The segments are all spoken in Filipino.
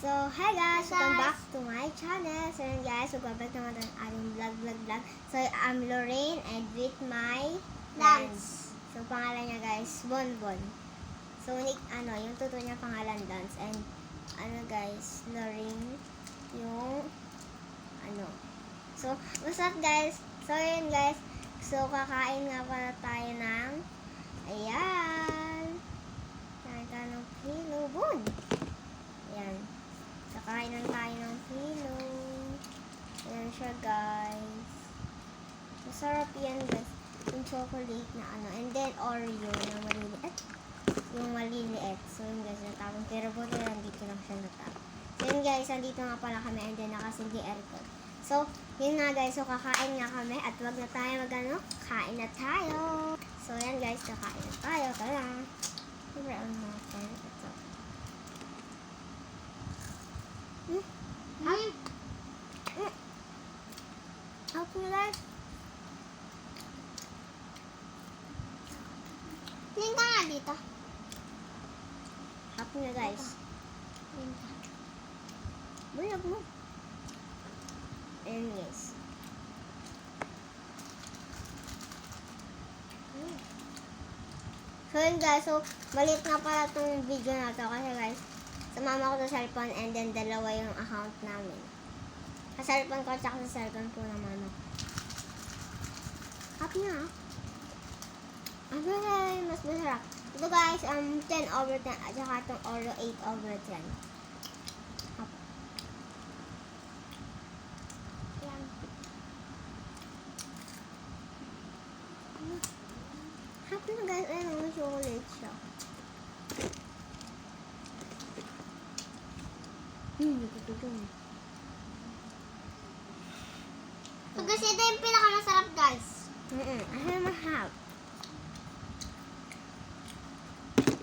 So, hi guys! Welcome back to my channel. So, yun guys, magbabalik naman ang ating vlog. So, I'm Lorraine and with my Dance. So, pangalan niya guys, Bonbon. So, yung totoo niya pangalan Dance. And, guys, Lorraine, yung, So, what's up guys? So, yun guys. So, kakain nga pala tayo ng, ayan, ng Pilobon. Ayan. Kakain lang tayo ng Pilo. Ayan siya guys. Masarap yan guys. Yung chocolate na And then Oreo na maliliit. Yung maliliit. So yun guys, natapon. Pero buti lang dito lang siya natapon. So yun guys, andito nga pala kami. And then nakasindi aircon. So, yun nga guys. So kakain nga kami. At wag na tayo kain na tayo. So yan guys, kakain na tayo. Tara. Siyempre ang natin. Ito. Help me guys. Tingin ka nga dito. Help me guys. Bulag mo. And yes. So yun guys, so maliit nga pala itong video na to kasi guys, sumama ko sa cellphone and then dalawa yung account namin. Sa cellphone ko at sa cellphone po ng mama ko. Happy na. Mas masarap. Ito guys, 10/10 at saka itong Oreo 8/10. Hap. Yan. Happy na guys, ayun ang chocolate siya. So kasi ito yung pinakamasarap guys. Ay, mahal.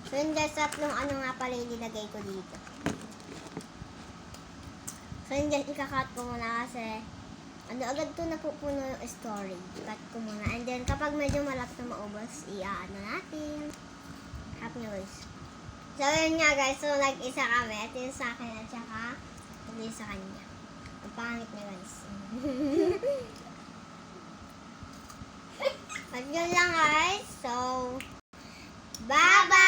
So yun guys, tatlong nga pala yung nilagay ko dito. So yun guys, ikakat ko muna kasi agad to napupuno yung story. Cut ko muna. And then kapag medyo malapit na maubos, natin. Happy news. So yun nga guys, so nag-isa kami. Ito yung sa akin at saka ito yung sa kanya. Ang pangit na guys. At yun lang guys. So, bye-bye!